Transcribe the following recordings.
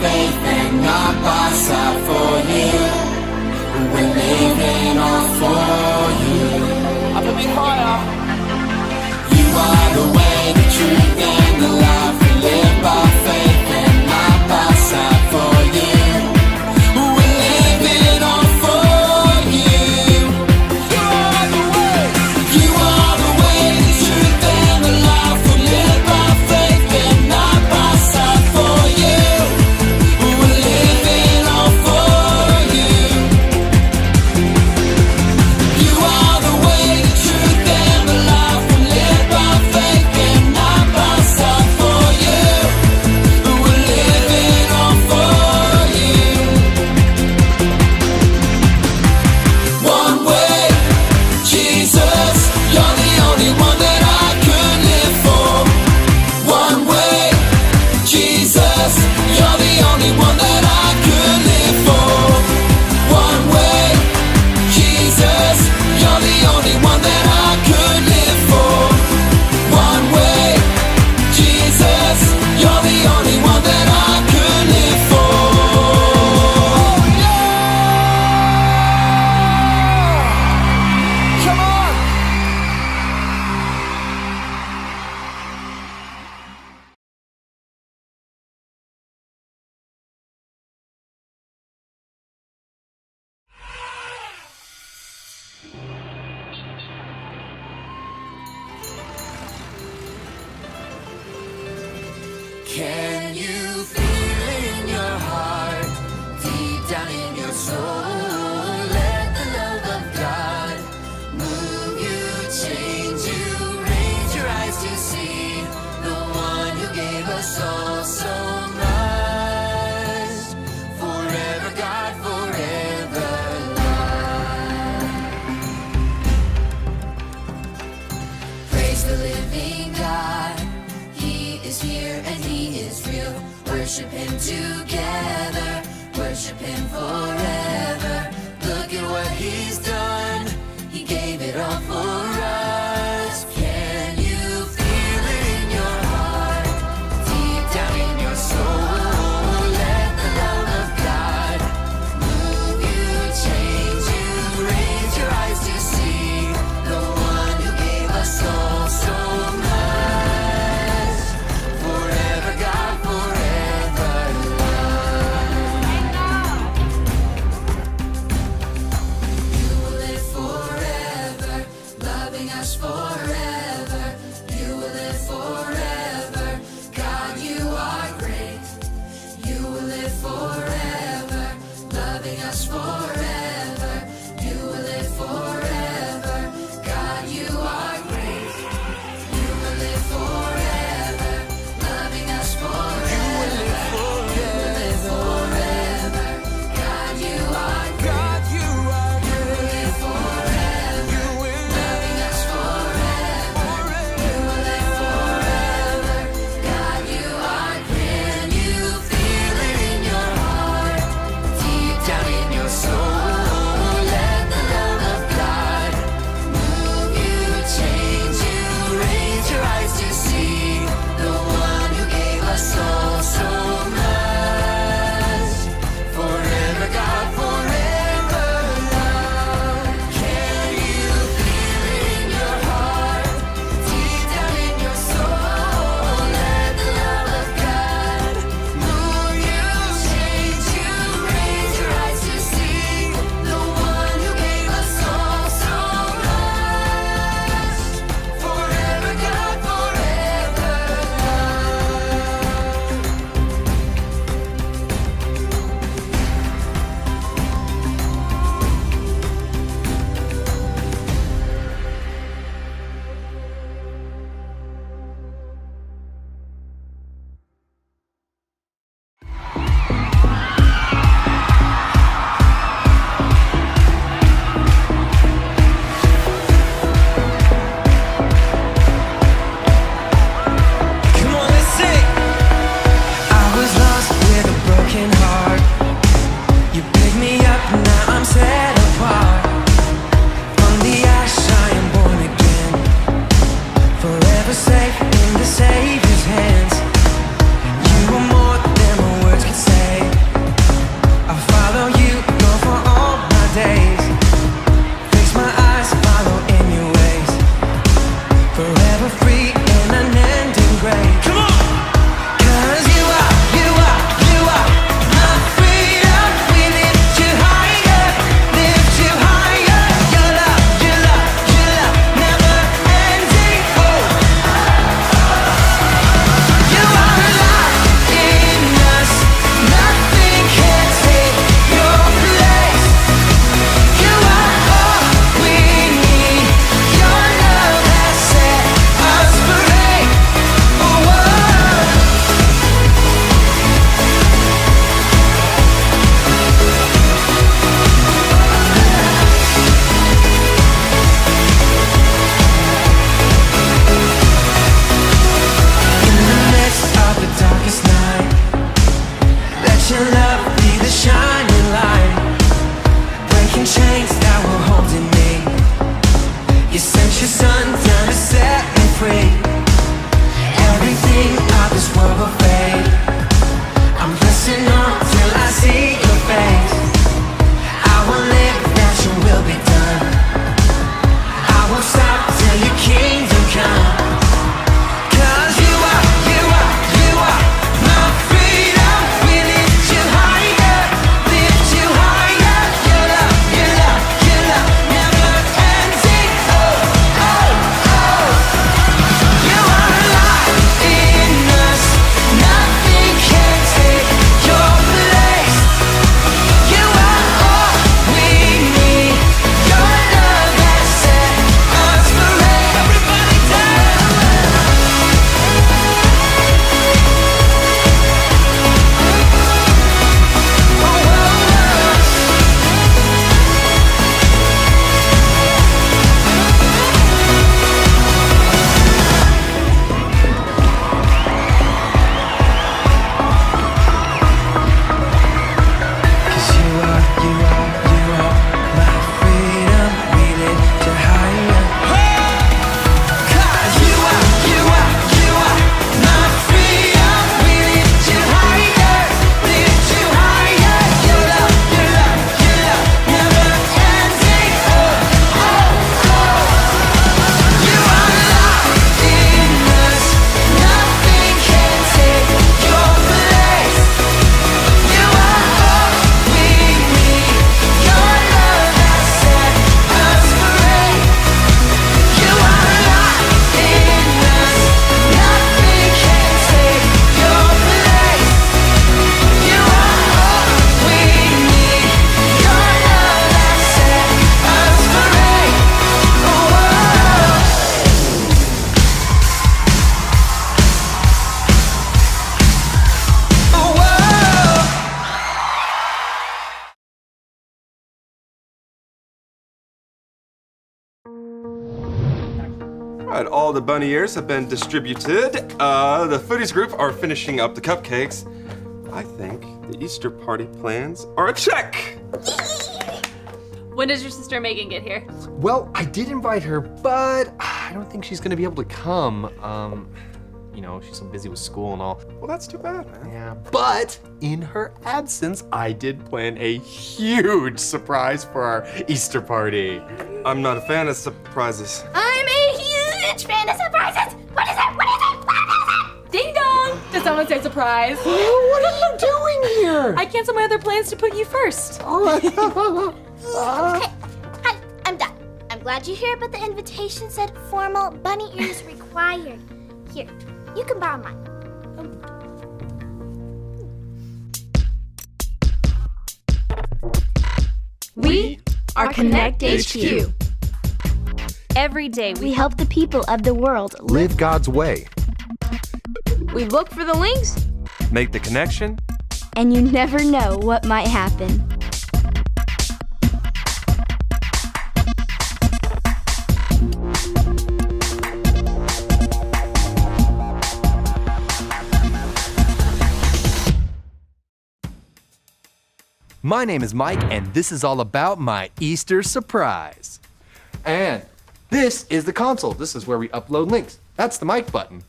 faith and not by sight for you. We're living all for you. Up a bit higher. You are the way, the truth and the life. We live by faith and not by sight for you. We're living all for you. You are the way. You are the way, the truth and the life. We live by faith and not by sight for you. We're living all for you. You are the way, the truth and the life. We live by faith and not by sight for you. We're living all for you. One way, Jesus, you're the only one that I could live for. One way, Jesus, you're the only one that I could live for. One way, Jesus, you're the only one that I could live for. One way, Jesus, you're the only one that I could live for. Come on. Can you feel in your heart, deep down in your soul? Let the love of God move you, change you, raise your eyes to see the one who gave us all so much. Forever God, forever love. Praise the living God. He is here and he is real. Worship him together, worship him forever. Look at what he's done, he gave it all for us. Can you feel it in your heart, deep down in your soul? Let the love of God move you, change you, raise your eyes to see the one who gave us all so much. Forever God, forever love. You will live forever, loving us forever. You will live forever. God, you are great. You will live forever, loving us forever. You will live forever. God, you are great. You will live forever, loving us forever. You will live forever. God, you are great. God, you are You will live forever, You will loving us forever. You will live forever. God, you are great. Can you feel it in your heart, deep down in your soul? your love be the shining light, breaking chains that were holding me. You sent your son down to set me free. Everything of this world will fade. I'm pressing on till I see your face. I will live that your will be done. I won't stop till your kingdom come. 'Cause you are my freedom. We lift you higher, lift you higher. Your love, your love, your love never ending. Oh, oh, oh. You are alive in us. Nothing can take your place. You are all we need. Your love has set us free. Everybody dance. Cause you are my freedom. We lift you higher. Cause you are my freedom. We lift you higher, lift you higher. Your love, your love, your love never ending. Oh, oh, oh. You are alive in us. Nothing can take your place. You are all we need. Your love has set us free. You are alive in us. Nothing can take your place. You are all we need. Your love has set us free. Oh, oh, oh. All right, all the bunny ears have been distributed. The foodies group are finishing up the cupcakes. I think the Easter party plans are a check. When does your sister Megan get here? Well, I did invite her, but I don't think she's gonna be able to come. You know, she's so busy with school and all. Well, that's too bad, man. Yeah, but in her absence, I did plan a huge surprise for our Easter party. I'm not a fan of surprises. I'm a huge fan of surprises. What is it? What is it? What is it? Ding dong! Did someone say surprise? What are you doing here? I canceled my other plans to put you first. Okay, I'm done. I'm glad you're here, but the invitation said formal bunny ears required. Here, you can borrow mine. We are Connect HQ. Every day we help the people of the world Live God's way. We look for the links. Make the connection. and you never know what might happen. My name is Mike, and this is all about my Easter surprise. And this is the console. This is where we upload links. That's the mic button.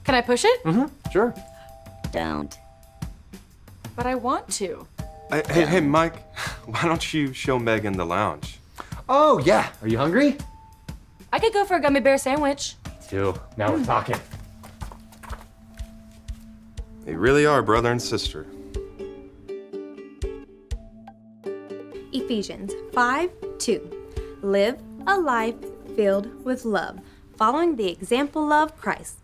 Can I push it? Sure. Don't. But I want to. Hey, Mike, why don't you show Megan the lounge? Oh, yeah. Are you hungry? I could go for a gummy bear sandwich. Too. Now we're talking. They really are brother and sister. Ephesians 5:2. Live a life filled with love, following the example of Christ.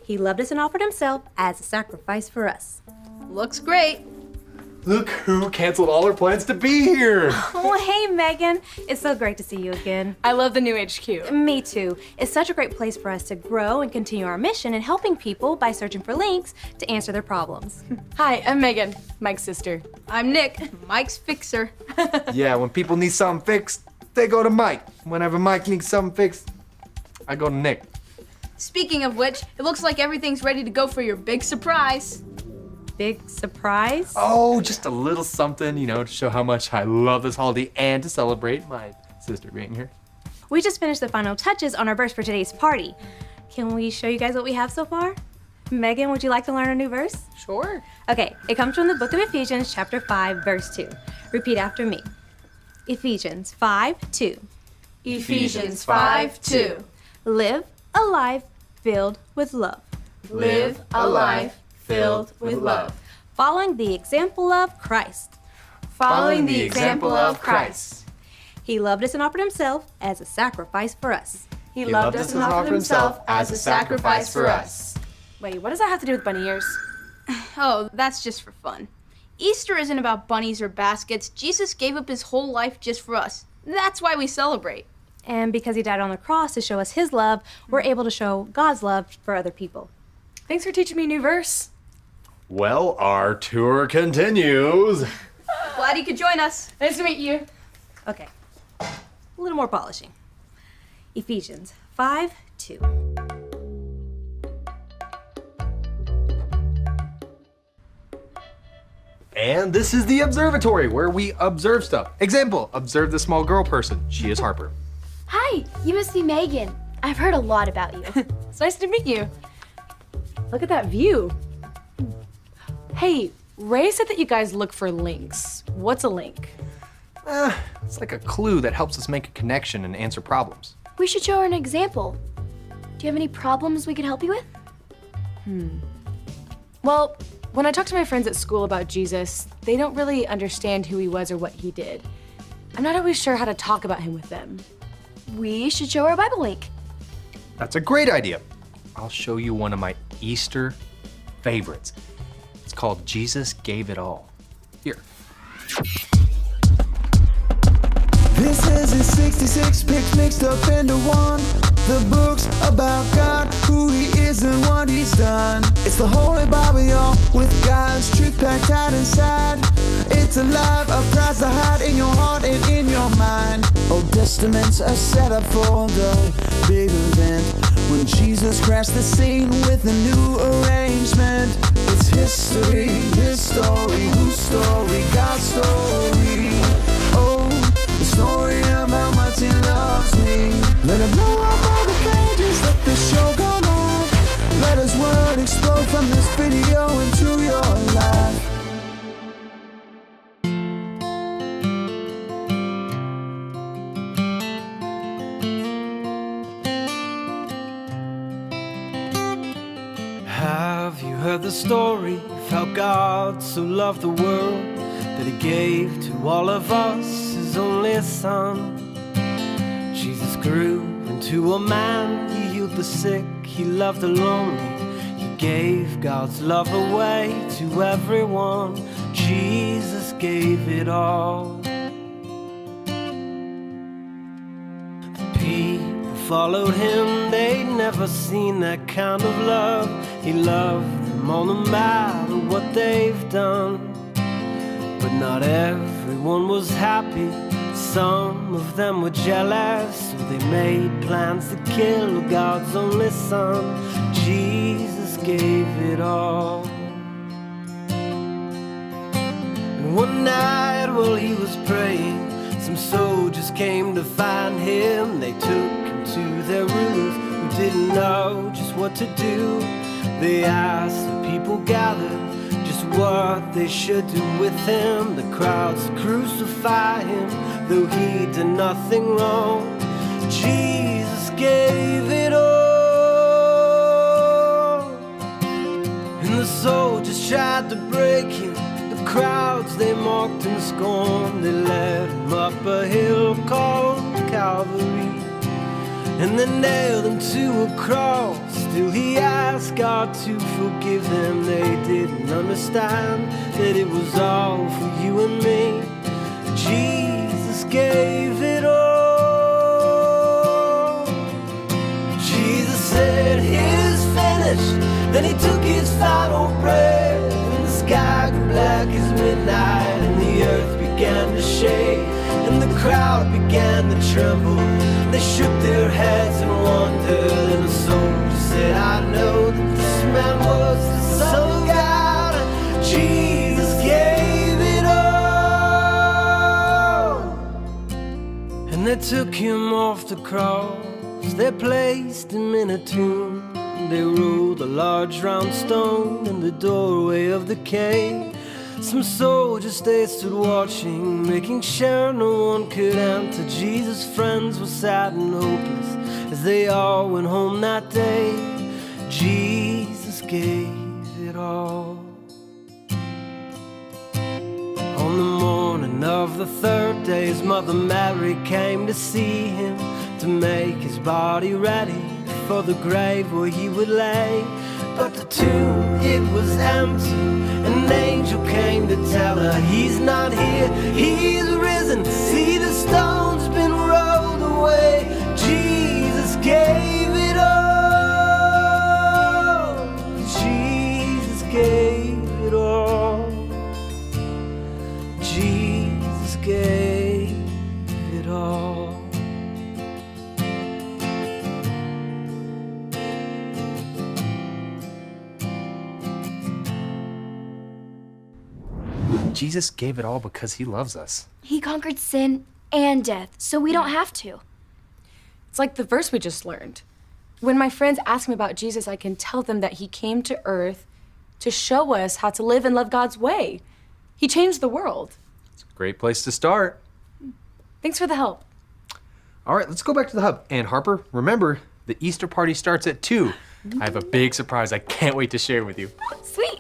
He loved us and offered himself as a sacrifice for us. Looks great. Look who canceled all her plans to be here. Oh, hey, Megan. It's so great to see you again. I love the new HQ. Me too. It's such a great place for us to grow and continue our mission in helping people by searching for links to answer their problems. Hi, I'm Megan, Mike's sister. I'm Nick, Mike's fixer. Yeah, when people need something fixed, they go to Mike. Whenever Mike needs something fixed, I go to Nick. Speaking of which, it looks like everything's ready to go for your big surprise. big surprise? Oh, just a little something, to show how much I love this holiday and to celebrate my sister being here. We just finished the final touches on our verse for today's party. Can we show you guys what we have so far? Megan, would you like to learn a new verse? Sure. Okay, it comes from the book of Ephesians, chapter 5, verse 2. Repeat after me. Ephesians 5:2. Ephesians 5:2. Live a life filled with love. Live a life filled with love. Following the example of Christ. Following the example of Christ. He loved us and offered himself as a sacrifice for us. He loved us and offered himself as a sacrifice for us. Wait, what does that have to do with bunny ears? Oh, that's just for fun. Easter isn't about bunnies or baskets. Jesus gave up his whole life just for us. That's why we celebrate. And because he died on the cross to show us his love, we're able to show God's love for other people. Thanks for teaching me a new verse. Well, our tour continues. Glad you could join us. Nice to meet you. Okay, a little more polishing. Ephesians 5:2. And this is the observatory where we observe stuff. Example, observe the small girl person. She is Harper. Hi, you must be Megan. I've heard a lot about you. It's nice to meet you. Look at that view. Hey, Ray said that you guys look for links. What's a link? It's like a clue that helps us make a connection and answer problems. We should show her an example. Do you have any problems we could help you with? Well, when I talk to my friends at school about Jesus, they don't really understand who he was or what he did. I'm not always sure how to talk about him with them. We should show her a Bible link. That's a great idea. I'll show you one of my Easter favorites. It's called Jesus Gave It All. Here. This is his 66 pics mixed up into one. The book's about God, who he is and what he's done. It's the Holy Bible, y'all, with God's truth packed tight inside. It's alive, a prize to hide in your heart and in your mind. Old Testaments are set up for the big event when Jesus crashed the scene with a new arrangement. It's history, his story, whose story, God's story. Oh, the story of how much he loves me. Let it blow up all the pages, let the show go on. Let his word explode from this video into your life. Have you heard the story of how God so loved the world that he gave to all of us his only son? Jesus grew into a man, he healed the sick, he loved the lonely, he gave God's love away to everyone. Jesus gave it all. The people followed him, they'd never seen that kind of love. He loved them all no matter what they've done. But not everyone was happy. Some of them were jealous, so they made plans to kill God's only son. Jesus gave it all. And one night while he was praying, some soldiers came to find him. They took him to their rooms who didn't know just what to do. They asked the people gathered just what they should do with him. The crowds crucify him, though he did nothing wrong. Jesus gave it all. And the soldiers tried to break him. The crowds, they mocked and scorned. They led him up a hill called Calvary, and they nailed him to a cross. Still he asked God to forgive them. They didn't understand that it was all for you and me. Jesus gave it all. Jesus said, "It is finished." Then he took his final breath, and the sky grew black as midnight, and the earth began to shake, and the crowd began to tremble. They shook their heads and wondered, and the soldier said, "I know that this man was the Son of God." took him off the cross, they placed him in a tomb. They rolled a large round stone in the doorway of the cave. Some soldiers, they stood watching, making sure no one could enter. Jesus' friends were sad and hopeless as they all went home that day. Jesus gave it all. On the morning of the third day, his mother Mary came to see him, to make his body ready for the grave where he would lay. But the tomb, it was empty. An angel came to tell her he's not here, he's risen. See, the stone's been rolled away. Jesus gave it all. Jesus gave it all. Jesus gave it all. Jesus gave it all because he loves us. He conquered sin and death, so we don't have to. It's like the verse we just learned. When my friends ask me about Jesus, I can tell them that he came to earth to show us how to live and love God's way. He changed the world. It's a great place to start. Thanks for the help. All right, let's go back to the hub. And Harper, remember, the Easter party starts at 2. I have a big surprise I can't wait to share with you. Sweet.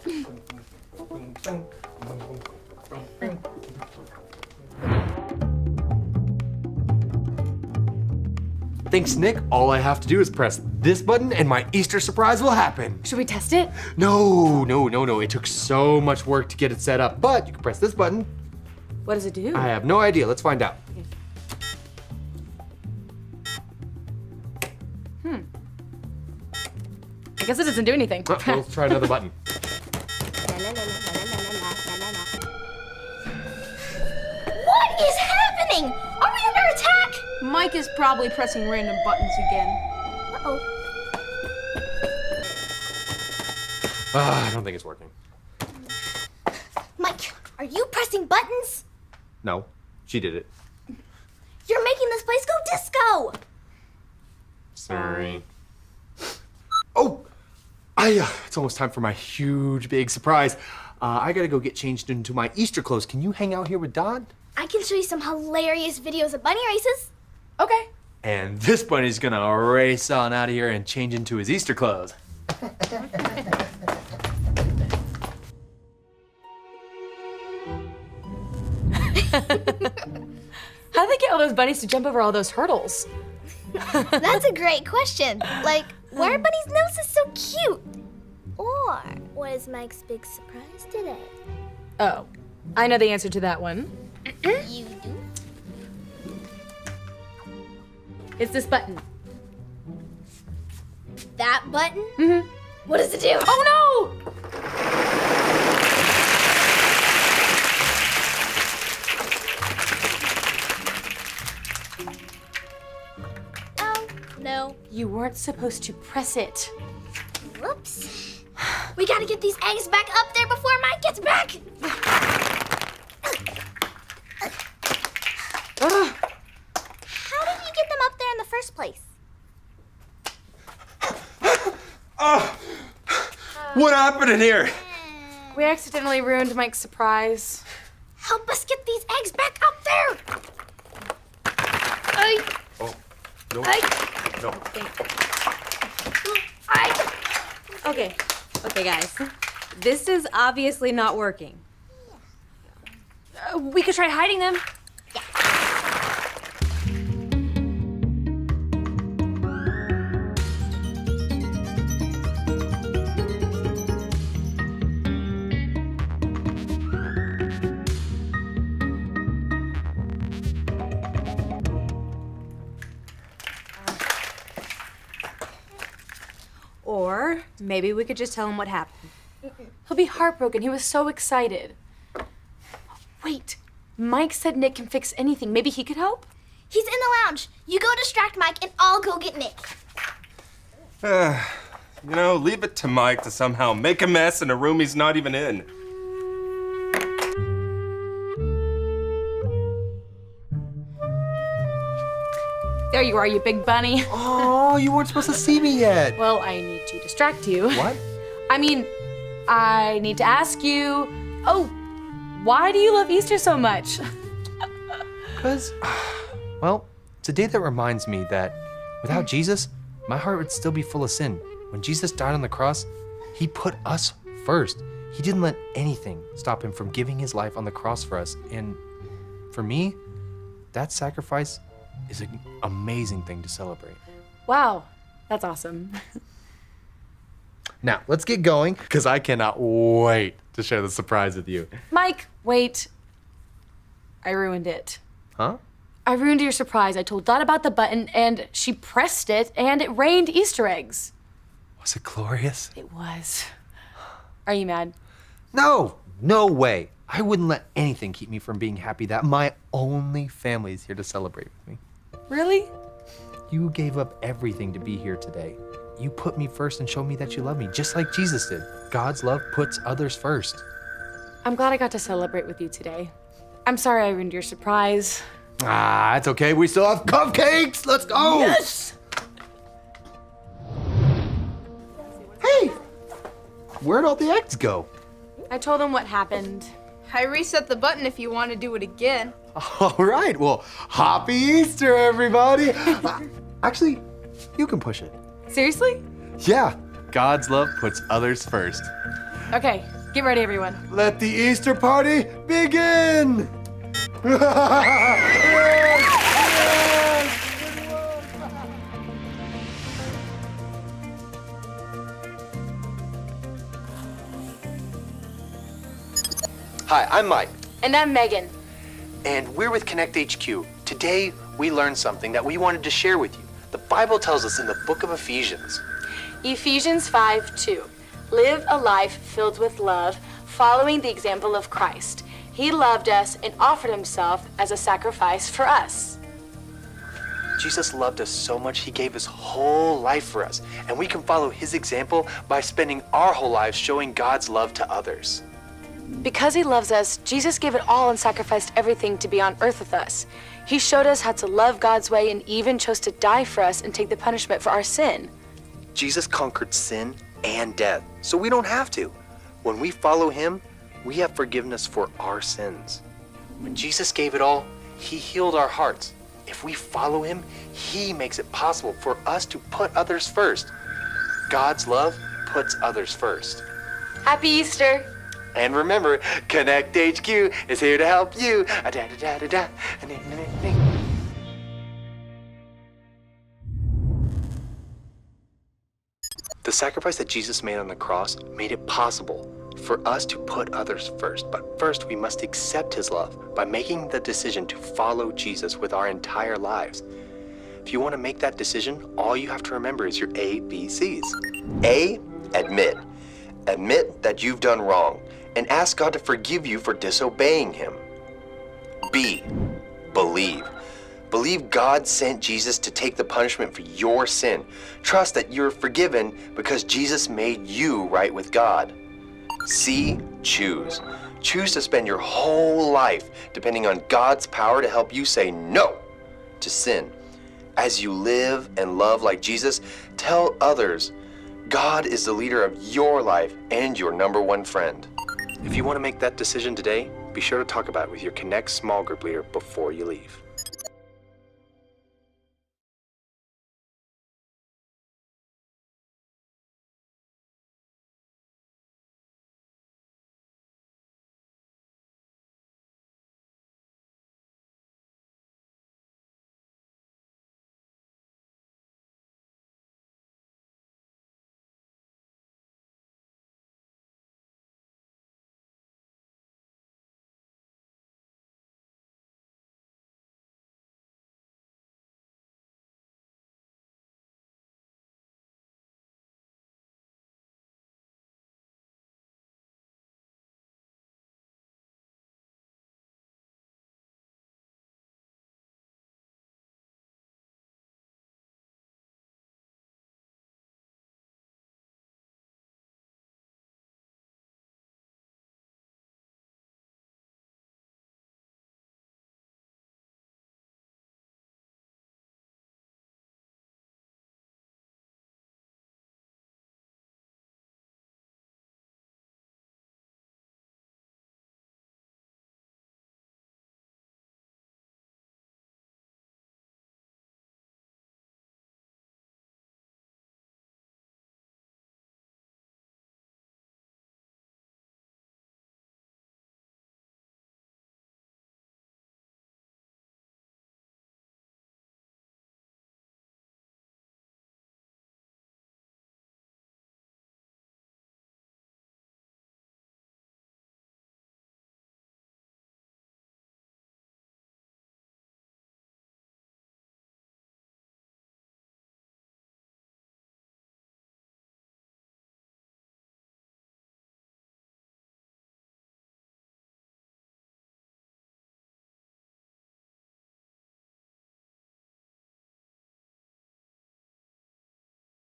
Thanks, Nick. All I have to do is press this button and my Easter surprise will happen. Should we test it? No. It took so much work to get it set up, but you can press this button. What does it do? I have no idea. Let's find out. I guess it doesn't do anything. We'll try another button. What is happening? Are we under attack? Mike is probably pressing random buttons again. Uh-oh. I don't think it's working. Mike, are you pressing buttons? No, she did it. You're making this place go disco. Sorry. Oh, it's almost time for my huge, big surprise. I gotta go get changed into my Easter clothes. Can you hang out here with Don? I can show you some hilarious videos of bunny races. Okay. And this bunny's gonna race on out of here and change into his Easter clothes. How do they get all those bunnies to jump over all those hurdles? That's a great question. Like, why are bunnies' noses so cute? Or what is Mike's big surprise today? Oh, I know the answer to that one. You do? It's this button. That button? Mm-hmm. What does it do? Oh no! Oh, no. You weren't supposed to press it. Whoops. We gotta get these eggs back up there before Mike gets back. How did you get them up there in the first place? What happened in here? We accidentally ruined Mike's surprise. Help us get these eggs back up there. Oh, no. No. Okay, guys. This is obviously not working. We could try hiding them. Or maybe we could just tell him what happened. He'll be heartbroken. He was so excited. Wait, Mike said Nick can fix anything. Maybe he could help? He's in the lounge. You go distract Mike and I'll go get Nick. Leave it to Mike to somehow make a mess in a room he's not even in. There you are, you big bunny. Oh, you weren't supposed to see me yet. Well, I need to distract you. What? I mean, I need to ask you, why do you love Easter so much? Because, well, it's a day that reminds me that without Jesus, my heart would still be full of sin. When Jesus died on the cross, he put us first. He didn't let anything stop him from giving his life on the cross for us. And for me, that sacrifice is an amazing thing to celebrate. Wow, that's awesome. Now, let's get going, because I cannot wait to share the surprise with you. Mike, wait. I ruined it. Huh? I ruined your surprise. I told Dot about the button, and she pressed it, and it rained Easter eggs. Was it glorious? It was. Are you mad? No way. I wouldn't let anything keep me from being happy that my only family is here to celebrate with me. Really? You gave up everything to be here today. You put me first and showed me that you love me, just like Jesus did. God's love puts others first. I'm glad I got to celebrate with you today. I'm sorry I ruined your surprise. Ah, it's okay. We still have cupcakes. Let's go. Yes! Hey, where'd all the eggs go? I told him what happened. I reset the button if you want to do it again. All right. Well, happy Easter, everybody. Actually, you can push it. Seriously? Yeah, God's love puts others first. Okay, get ready, everyone. Let the Easter party begin! Hi, I'm Mike, And I'm Megan. and we're with Connect HQ. Today, we learned something that we wanted to share with you. The Bible tells us in the book of Ephesians. Ephesians 5:2. Live a life filled with love, following the example of Christ. He loved us and offered himself as a sacrifice for us. Jesus loved us so much, he gave his whole life for us. And we can follow his example by spending our whole lives showing God's love to others. Because he loves us, Jesus gave it all and sacrificed everything to be on earth with us. He showed us how to love God's way and even chose to die for us and take the punishment for our sin. Jesus conquered sin and death, so we don't have to. When we follow him, we have forgiveness for our sins. When Jesus gave it all, he healed our hearts. If we follow him, he makes it possible for us to put others first. God's love puts others first. Happy Easter! And remember, Connect HQ is here to help you. The sacrifice that Jesus made on the cross made it possible for us to put others first. But first, we must accept his love by making the decision to follow Jesus with our entire lives. If you want to make that decision, all you have to remember is your ABCs. A, admit. Admit that you've done wrong and ask God to forgive you for disobeying him. B, believe. Believe God sent Jesus to take the punishment for your sin. Trust that you're forgiven because Jesus made you right with God. C, choose. Choose to spend your whole life depending on God's power to help you say no to sin. As you live and love like Jesus, tell others God is the leader of your life and your number one friend. If you want to make that decision today, be sure to talk about it with your Connect small group leader before you leave.